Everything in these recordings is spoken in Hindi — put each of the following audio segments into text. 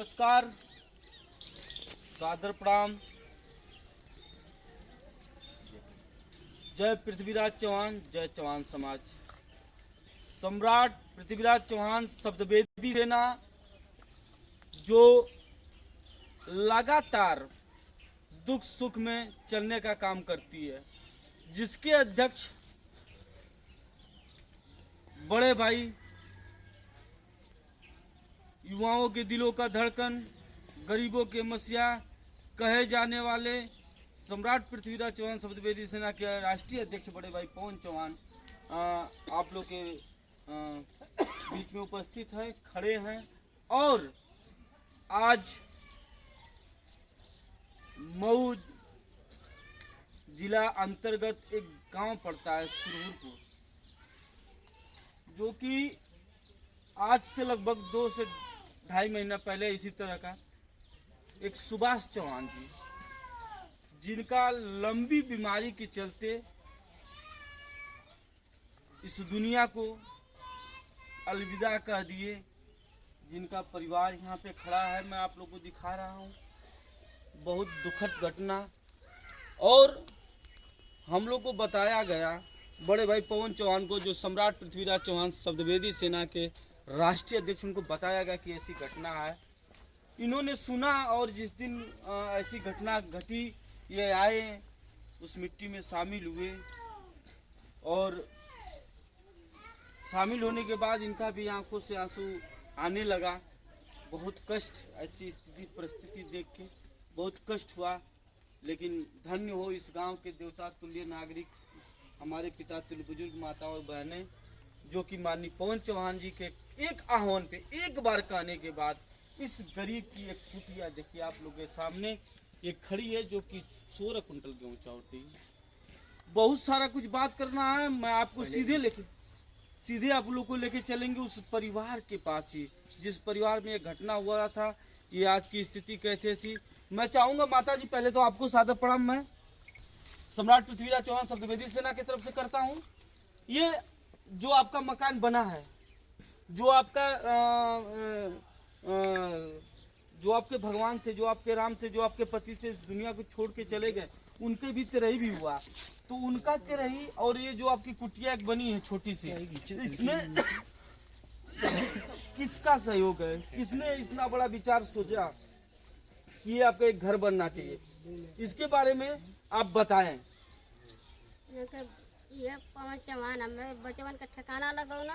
नमस्कार, सादर प्रणाम। जय पृथ्वीराज चौहान, जय चौहान समाज। सम्राट पृथ्वीराज चौहान शब्दवेदी सेना जो लगातार दुख सुख में चलने का काम करती है, जिसके अध्यक्ष बड़े भाई, युवाओं के दिलों का धड़कन, गरीबों के मसीहा कहे जाने वाले सम्राट पृथ्वीराज चौहान शब्दवेदी सेना के राष्ट्रीय अध्यक्ष बड़े भाई पवन चौहान आप लोग के बीच में उपस्थित है, खड़े हैं। और आज मऊ जिला अंतर्गत एक गांव पड़ता है सुरहुरपुर, जो कि आज से लगभग 2 से 2.5 महीना पहले इसी तरह का एक सुभाष चौहान जी, जिनका लंबी बीमारी के चलते इस दुनिया को अलविदा कह दिए, जिनका परिवार यहाँ पे खड़ा है, मैं आप लोगों को दिखा रहा हूँ। बहुत दुखद घटना। और हम लोग को बताया गया बड़े भाई पवन चौहान को, जो सम्राट पृथ्वीराज चौहान शब्दवेदी सेना के राष्ट्रीय अध्यक्ष, उनको बताया गया कि ऐसी घटना है। इन्होंने सुना और जिस दिन ऐसी घटना घटी, ये आए, उस मिट्टी में शामिल हुए। और शामिल होने के बाद इनका भी आंखों से आंसू आने लगा। बहुत कष्ट, ऐसी स्थिति परिस्थिति देख के बहुत कष्ट हुआ। लेकिन धन्य हो इस गांव के देवता तुल्य नागरिक, हमारे पिता तुल्य बुजुर्ग माता और बहनें, जो कि माननीय पवन चौहान जी के एक आह्वान पे एक बार कहने के बाद इस गरीब की एक कुटिया देखिए आप लोगों के सामने ये खड़ी है, जो कि 16 कुंटल गेहूँ चावती है। बहुत सारा कुछ बात करना है, मैं आपको सीधे आप लोग को लेके चलेंगे उस परिवार के पास ही, जिस परिवार में ये घटना हुआ था। ये आज की स्थिति कैसे थी, मैं चाहूंगा माता जी पहले तो आपको सादर प्रणाम मैं सम्राट पृथ्वीराज चौहान शब्दवेदी सेना की तरफ से करता हूँ। ये जो आपका मकान बना है, जो आपका जो आपके भगवान थे, जो आपके राम थे, जो आपके पति थे, इस दुनिया को छोड़ के चले गए, उनके भी तिरही भी हुआ, तो उनका तिरही और ये जो आपकी कुटिया एक बनी है छोटी सी, इसमें किसका सहयोग है? किसने इतना बड़ा विचार सोचा कि ये आपका एक घर बनना चाहिए? इसके बारे में आप बताएं। ये पवन चौहान हमें बचपन का ठिकाना लगाओ ना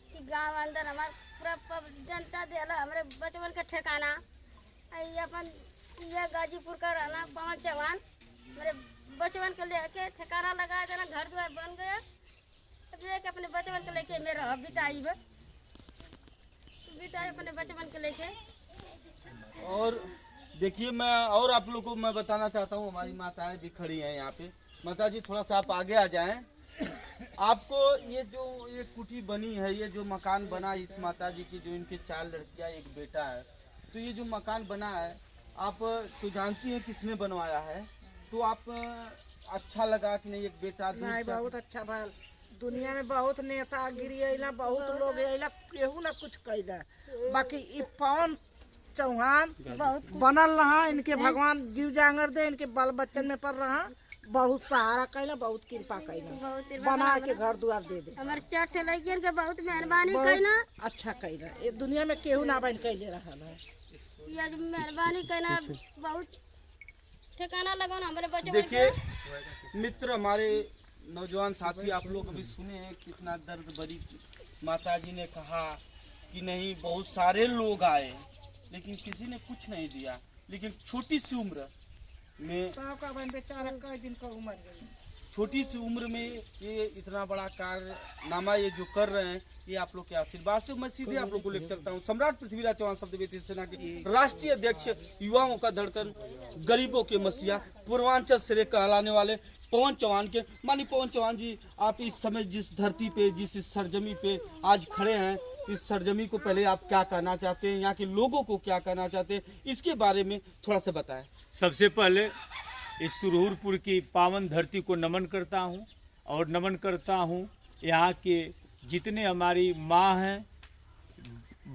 कि गांव अंदर हमारे पूरा जनता दिला हमारे बचपन का ठिकाना। ये अपन ये गाजीपुर का रहना पवन चौहान मेरे बचपन को लेके ठिकाना लगाया देना, घर द्वार बन गया। अब लेके अपने बचपन को लेके मेरा बिताई अपने बचपन को लेके। और देखिए, मैं और आप लोगों को मैं बताना चाहता हूँ, हमारी माताएं भी खड़ी हैं यहाँ पे। माता जी थोड़ा सा आप आगे आ जाएं। आपको ये जो ये कुटी बनी है, ये जो मकान बना इस माता जी की, जो इनके 4 लड़कियां एक बेटा है, तो ये जो मकान बना है आप तो जानती हैं किसने बनवाया है, तो आप अच्छा लगा कि नहीं? एक बेटा नहीं, बहुत अच्छा भल। दुनिया में बहुत नेता गिरी अला, बहुत लोग अला, केहू ना कुछ कैला, बाकी पवन चौहान बनल रहा। इनके भगवान जीव जांगर दे, इनके बाल बच्चन में पड़ रहा, बहुत सहारा कैला, बहुत कृपा कैला, बना के घर द्वार दे दे। हमारे 4 लड़कियन के बहुत मेहरबानी कैला, अच्छा कैला। ये दुनिया में केहू ना बन कैले रहा है, ये मेहरबानी कैला, बहुत ठिकाना लगाना हमारे बच्चे। देखिए मित्र, हमारे नौजवान साथी, आप लोग अभी सुने हैं कितना दर्द भरी माता जी ने कहा कि नहीं, बहुत सारे लोग आए लेकिन किसी ने कुछ नहीं दिया। लेकिन छोटी सी उम्र में, बेचारा कई दिन का उम्र गई, छोटी सी उम्र में ये इतना बड़ा कारनामा ये जो कर रहे हैं, ये आप लोग के आशीर्वाद से। मैं सीधे आप लोग को लेकर चलता हूँ। सम्राट पृथ्वीराज चौहान शब्दवेदी सेना के राष्ट्रीय अध्यक्ष, युवाओं का धड़कन, गरीबों के मसीहा, पूर्वांचल से कहलाने वाले पवन चौहान के माननीय पवन चौहान जी, आप इस समय जिस धरती पे, जिस सरजमी पे आज खड़े हैं, इस सरजमी को पहले आप क्या कहना चाहते हैं, यहाँ के लोगों को क्या कहना चाहते हैं, इसके बारे में थोड़ा सा बताएं। सबसे पहले इस सुरहुरपुर की पावन धरती को नमन करता हूँ, और नमन करता हूँ यहाँ के जितने हमारी माँ हैं,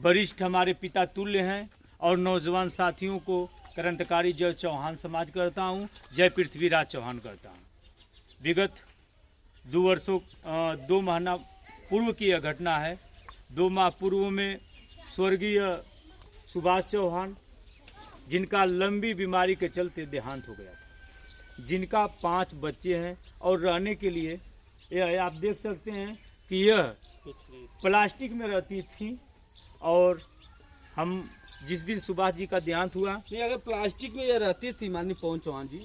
वरिष्ठ हमारे पिता तुल्य हैं, और नौजवान साथियों को क्रांतिकारी जय चौहान समाज करता हूँ, जय पृथ्वीराज चौहान करता हूँ। विगत 2 महीना पूर्व की यह घटना है। 2 माह पूर्व में स्वर्गीय सुभाष चौहान, जिनका लंबी बीमारी के चलते देहांत हो गया था, जिनका 5 बच्चे हैं और रहने के लिए यह आप देख सकते हैं कि यह प्लास्टिक में रहती थी। और हम जिस दिन सुभाष जी का देहांत हुआ, नहीं, अगर प्लास्टिक में ये रहती थी माननीय पवन चौहान जी,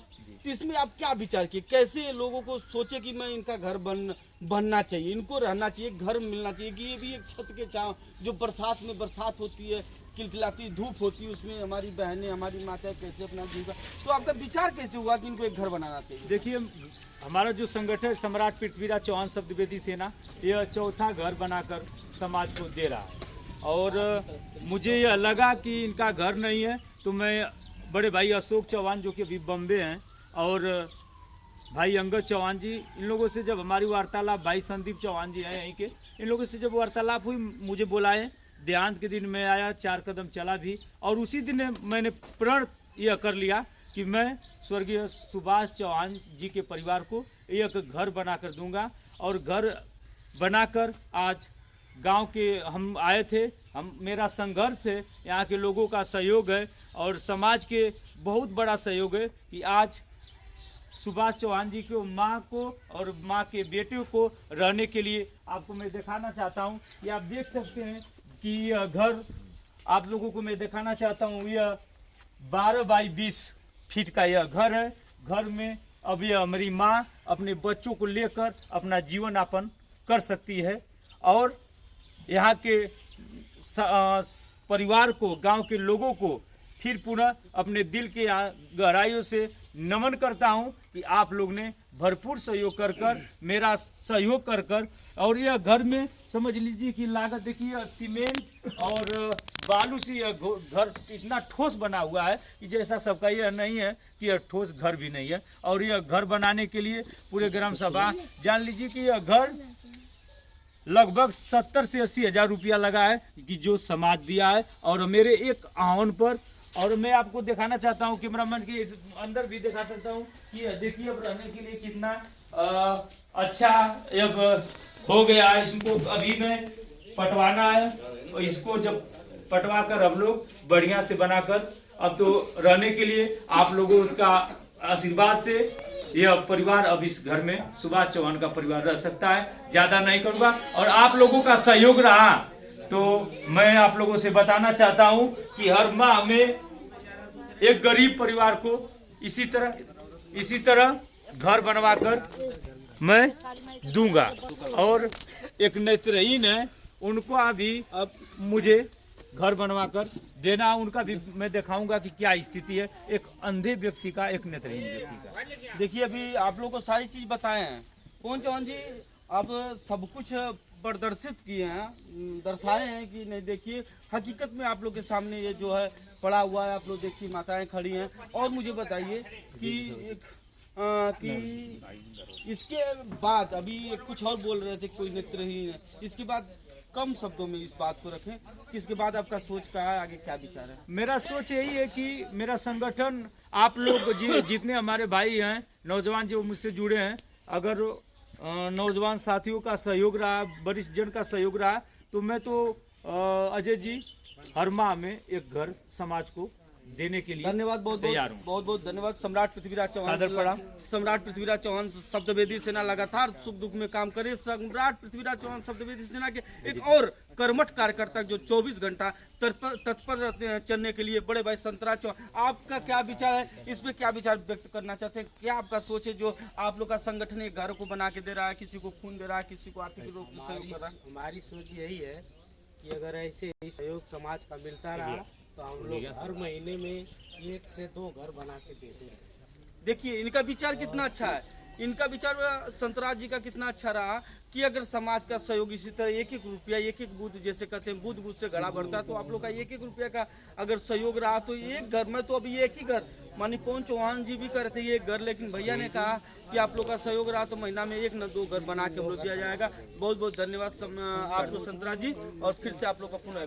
तो इसमें आप क्या विचार किए? कैसे लोगों को सोचे कि मैं इनका घर बनना चाहिए, इनको रहना चाहिए, घर मिलना चाहिए, कि ये भी एक छत के छांव, जो बरसात होती है, किलकिलाती धूप होती है, उसमें हमारी बहनें, हमारी माताएं कैसे अपना जीवन, तो आपका विचार कैसे हुआ कि इनको एक घर बनाना चाहिए? देखिए, हमारा जो संगठन सम्राट पृथ्वीराज चौहान शब्दवेदी सेना, यह 4था घर बनाकर समाज को दे रहा है। और मुझे यह लगा कि इनका घर नहीं है, तो मैं बड़े भाई अशोक चौहान, जो कि अभी बम्बे हैं, और भाई अंगद चौहान जी, इन लोगों से जब हमारी वार्तालाप, भाई संदीप चौहान जी हैं यहीं के, इन लोगों से जब वार्तालाप हुई, मुझे बुलाए। देहांत के दिन मैं आया, 4 कदम चला भी, और उसी दिन मैंने प्रण यह कर लिया कि मैं स्वर्गीय सुभाष चौहान जी के परिवार को एक घर बनाकर दूंगा। और घर बनाकर आज गांव के हम आए थे, मेरा संघर्ष है, यहाँ के लोगों का सहयोग है और समाज के बहुत बड़ा सहयोग है कि आज सुभाष चौहान जी को, माँ को और माँ के बेटे को रहने के लिए आपको मैं दिखाना चाहता हूँ। कि आप देख सकते हैं कि यह घर आप लोगों को मैं दिखाना चाहता हूँ। यह 12 बाई 20 फीट का यह घर है। घर में अब यह हमारी माँ अपने बच्चों को लेकर अपना जीवन यापन कर सकती है। और यहाँ के परिवार को, गांव के लोगों को फिर पुनः अपने दिल के गहराइयों से नमन करता हूँ कि आप लोग ने भरपूर सहयोग कर मेरा सहयोग कर और यह घर में समझ लीजिए कि लागत देखिए, सीमेंट और बालू से यह घर इतना ठोस बना हुआ है कि जैसा सबका यह नहीं है कि यह ठोस घर भी नहीं है। और यह घर बनाने के लिए पूरे ग्राम सभा जान लीजिए कि यह घर लगभग 70 से 80 हज़ार रुपया लगा है, कि जो समाज दिया है और मेरे एक आह्वान पर। और मैं आपको दिखाना चाहता हूँ, कैमरामैन के इस अंदर भी दिखा सकता हूँ कि देखिए अब रहने के लिए कितना अच्छा अब हो गया है। इसको अभी में पटवाना है, और इसको जब पटवा कर हम लोग बढ़िया से बनाकर अब तो रहने के लिए आप लोगों का आशीर्वाद से यह परिवार अब इस घर में सुभाष चौहान का परिवार रह सकता है। ज्यादा नहीं करूंगा। और आप लोगों का सहयोग रहा तो मैं आप लोगों से बताना चाहता हूं कि हर माह में एक गरीब परिवार को इसी तरह घर बनवाकर मैं दूंगा। और एक नेत्रहीन है, उनको अभी अब मुझे घर बनवाकर देना, उनका भी मैं दिखाऊंगा कि क्या स्थिति है एक अंधे व्यक्ति का, एक नेत्रहीन व्यक्ति का। देखिए, अभी आप लोगों को सारी चीज बताए हैं पवन चौहान जी, आप सब कुछ प्रदर्शित किए हैं, दर्शाए हैं कि नहीं। देखिए, हकीकत में आप लोग के सामने ये जो है पड़ा हुआ है, आप लोग देखिए माताएं खड़ी हैं। और मुझे बताइए कि इसके बाद अभी कुछ और बोल रहे थे, कोई नेत्रहीन है, इसके बाद कम शब्दों में इस बात को रखें कि इसके बाद आपका सोच क्या है, आगे क्या विचार है? मेरा सोच यही है कि मेरा संगठन, आप लोग जितने हमारे भाई हैं, नौजवान जो मुझसे जुड़े हैं, अगर नौजवान साथियों का सहयोग रहा, वरिष्ठ जन का सहयोग रहा, तो मैं तो अजय जी हर माह में एक घर समाज को देने के लिए धन्यवाद, बहुत धन्यवाद। सम्राट पृथ्वीराज चौहान शब्दवेदी सेना लगातार सुख दुख में काम करे। सम्राट पृथ्वीराज चौहान शब्दवेदी सेना के एक और कर्मठ कार्यकर्ता जो 24 घंटा तत्पर रहते हैं चलने के लिए, बड़े भाई संतराज चौहान, आपका क्या विचार है इस पे? क्या विचार व्यक्त करना चाहते हैं? क्या आपका सोच है जो आप लोग का संगठन एक घर को बना के दे रहा है, किसी को खून दे रहा है, किसी को आर्थिक रूप से सहयोग कर रहा है? हमारी सोच यही है कि अगर ऐसे ही सहयोग समाज का मिलता रहा तो हम लोग हर महीने में 1 से 2 घर बना के देते हैं। देखिए, इनका विचार कितना अच्छा है, इनका विचार संतराज जी का कितना अच्छा रहा कि अगर समाज का सहयोग इसी तरह 1-1 रुपया, 1-1 बूंद, जैसे कहते हैं बूंद बूंद से घड़ा भरता है, तो आप लोग का 1-1 रुपया का अगर सहयोग रहा तो एक घर में तो अभी एक ही घर मानी पवन चौहान जी भी करते ये एक घर, लेकिन भैया ने कहा कि आप लोग का सहयोग रहा तो महीना में 1 न 2 घर बना के हम लोग दिया जाएगा। बहुत बहुत धन्यवाद आपको संतराज जी, और फिर से आप लोग का पुनः